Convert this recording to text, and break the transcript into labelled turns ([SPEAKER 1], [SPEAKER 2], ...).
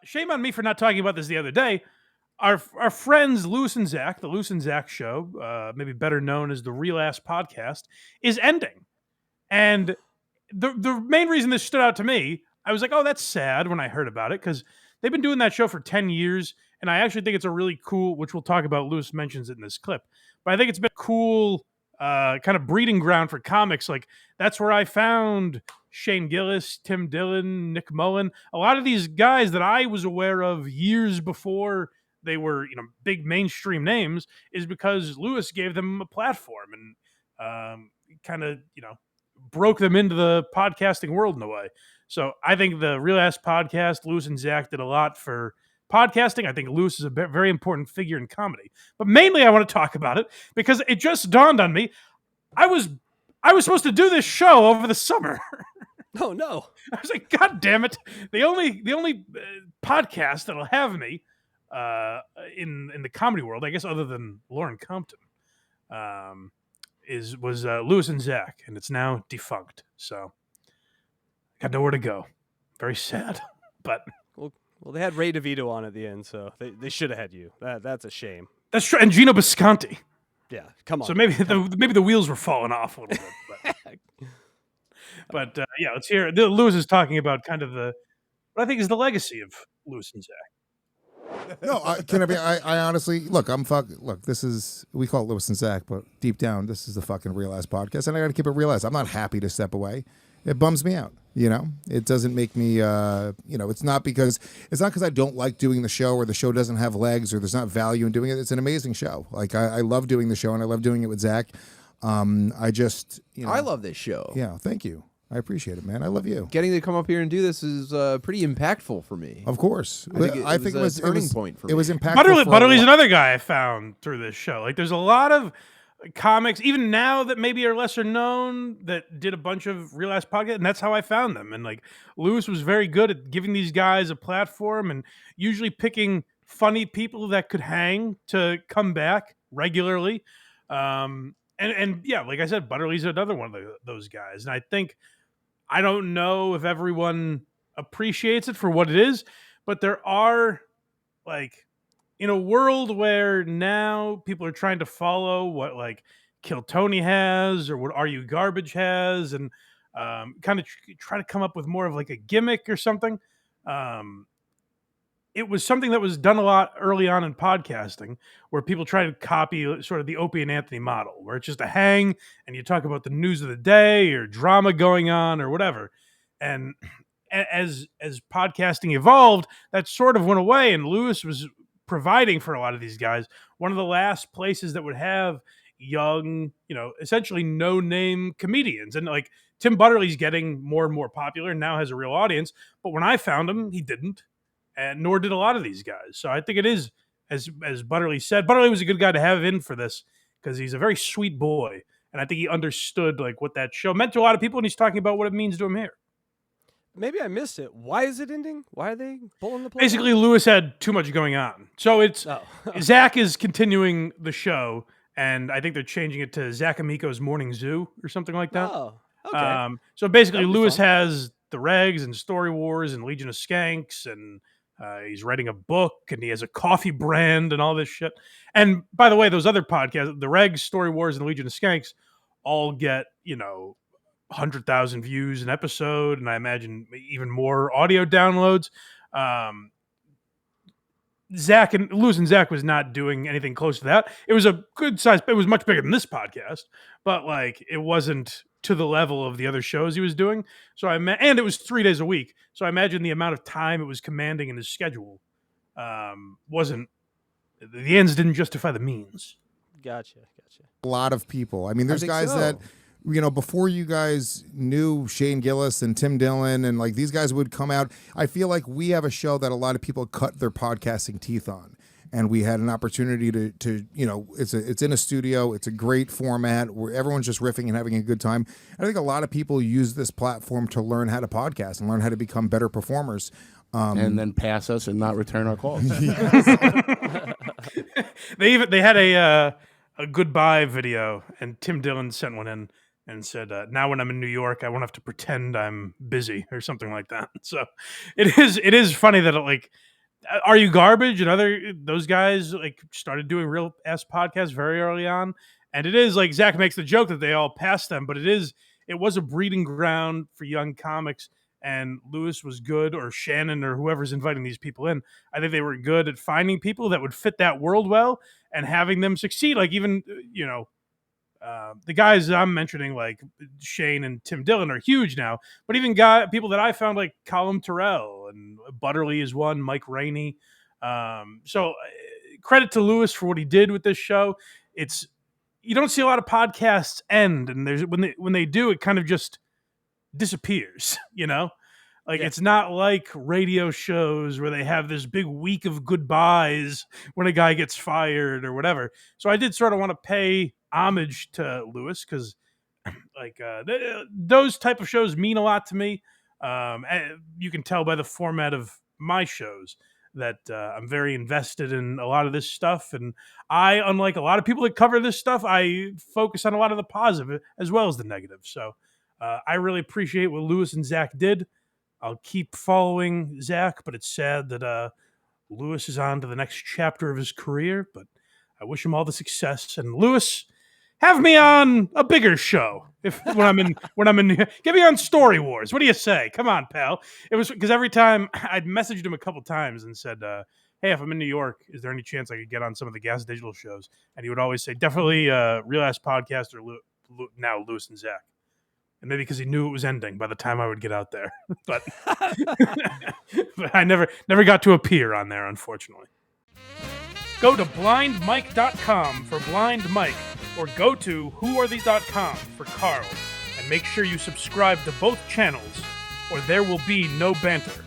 [SPEAKER 1] Shame on me for not talking about this the other day. Our friends Luis and Zac, the Luis and Zac show, maybe better known as the Real Ass Podcast, is ending. And the main reason this stood out to me, I was like, oh, that's sad when I heard about it, because they've been doing that show for 10 years. And I actually think it's a really cool, which we'll talk about, Luis mentions it in this clip, but I think it's been a cool kind of breeding ground for comics. Like, that's where I found Shane Gillis, Tim Dillon, Nick Mullen, a lot of these guys that I was aware of years before they were, big mainstream names, is because Luis gave them a platform and kind of, broke them into the podcasting world in a way. So I think the Real Ass Podcast, Luis and Zac did a lot for podcasting. I think Luis is a very important figure in comedy. But mainly I want to talk about it because it just dawned on me. I was supposed to do this show over the summer.
[SPEAKER 2] Oh no.
[SPEAKER 1] I was like, God damn it. The only podcast that'll have me in the comedy world, I guess, other than Lauren Compton, was Luis and Zac, and it's now defunct. So got nowhere to go. Very sad, but
[SPEAKER 2] well, they had Ray DeVito on at the end, so they should have had you. That's a shame.
[SPEAKER 1] That's true, and Gino Bisconti.
[SPEAKER 2] Yeah, come on.
[SPEAKER 1] So maybe the wheels were falling off a little bit. But yeah, let's hear. Luis is talking about kind of what I think is the legacy of Luis and Zac.
[SPEAKER 3] No, I honestly look. This is, we call it Luis and Zac, but deep down, this is the fucking Real Ass Podcast, and I got to keep it real. I'm not happy to step away. It bums me out. It doesn't make me. It's not because I don't like doing the show or the show doesn't have legs or there's not value in doing it. It's an amazing show. Like I love doing the show and I love doing it with Zac. I just,
[SPEAKER 4] I love this show.
[SPEAKER 3] Yeah, thank you. I appreciate it, man. I love you.
[SPEAKER 4] Getting to come up here and do this is pretty impactful for me.
[SPEAKER 3] Of course.
[SPEAKER 4] I think it was a turning point for me.
[SPEAKER 3] It was impactful.
[SPEAKER 1] Butterly's another guy I found through this show. Like, there's a lot of comics, even now, that maybe are lesser known, that did a bunch of Real Ass Podcasts, and that's how I found them. And like, Luis was very good at giving these guys a platform and usually picking funny people that could hang to come back regularly. And yeah, like I said, Butterly's another one of those guys. And I don't know if everyone appreciates it for what it is, but there are, like, in a world where now people are trying to follow what like Kill Tony has or what Are You Garbage has, and kind of try to come up with more of like a gimmick or something. It was something that was done a lot early on in podcasting, where people try to copy sort of the Opie and Anthony model, where it's just a hang and you talk about the news of the day or drama going on or whatever. And as podcasting evolved, that sort of went away, and Luis was providing for a lot of these guys one of the last places that would have young, essentially no-name comedians. And like Tim Butterly's getting more and more popular and now has a real audience, but when I found him, he didn't, and nor did a lot of these guys. So I think it is, as Butterly said, Butterly was a good guy to have in for this because he's a very sweet boy, and I think he understood like what that show meant to a lot of people, and he's talking about what it means to him here.
[SPEAKER 2] Maybe I missed it. Why is it ending? Why are they pulling the plug?
[SPEAKER 1] Basically, Luis had too much going on. So it's Zac is continuing the show, and I think they're changing it to Zac Amico's Morning Zoo or something like that.
[SPEAKER 2] Oh, okay.
[SPEAKER 1] So basically, Luis has the Regs and Story Wars and Legion of Skanks, and he's writing a book, and he has a coffee brand and all this shit. And by the way, those other podcasts, the Regs, Story Wars, and Legion of Skanks, all get 100,000 views an episode, and I imagine even more audio downloads. Luis and Zac was not doing anything close to that. It was a good size. It was much bigger than this podcast, but like it wasn't to the level of the other shows he was doing. So and it was 3 days a week. So I imagine the amount of time it was commanding in his schedule wasn't. The ends didn't justify the means.
[SPEAKER 2] Gotcha.
[SPEAKER 3] A lot of people. I mean, there's guys that, before you guys knew Shane Gillis and Tim Dillon and like these guys would come out. I feel like we have a show that a lot of people cut their podcasting teeth on. And we had an opportunity to it's in a studio. It's a great format where everyone's just riffing and having a good time. I think a lot of people use this platform to learn how to podcast and learn how to become better performers.
[SPEAKER 5] And then pass us and not return our calls.
[SPEAKER 1] They had a goodbye video, and Tim Dillon sent one in, and said, "Now when I'm in New York, I won't have to pretend I'm busy or something like that." So it is funny that Are You Garbage and those guys like started doing real ass podcasts very early on, and it is like Zach makes the joke that they all passed them, but it was a breeding ground for young comics. And Lewis was good, or Shannon, or whoever's inviting these people in. I think they were good at finding people that would fit that world well and having them succeed. Like even the guys I'm mentioning, like Shane and Tim Dillon, are huge now. But even people that I found, like Colin Terrell and Butterly is one, Mike Rainey. So credit to Lewis for what he did with this show. You don't see a lot of podcasts end, and when they do, it kind of just disappears. It's not like radio shows where they have this big week of goodbyes when a guy gets fired or whatever. So I did sort of want to pay homage to Lewis because those type of shows mean a lot to me. And you can tell by the format of my shows that I'm very invested in a lot of this stuff. And unlike a lot of people that cover this stuff, I focus on a lot of the positive as well as the negative. So I really appreciate what Lewis and Zach did. I'll keep following Zach, but it's sad that Lewis is on to the next chapter of his career. But I wish him all the success. And Lewis, have me on a bigger show when I'm in. Get me on Story Wars. What do you say? Come on, pal. It was because every time I'd messaged him a couple times and said, "Hey, if I'm in New York, is there any chance I could get on some of the Gas Digital shows?" And he would always say, "Definitely Real Ass Podcast or now Lewis and Zach." And maybe because he knew it was ending by the time I would get out there. But I never got to appear on there, unfortunately. Go to blindmike.com for Blind Mike, or go to whoarethese.com for Carl. And make sure you subscribe to both channels, or there will be no banter.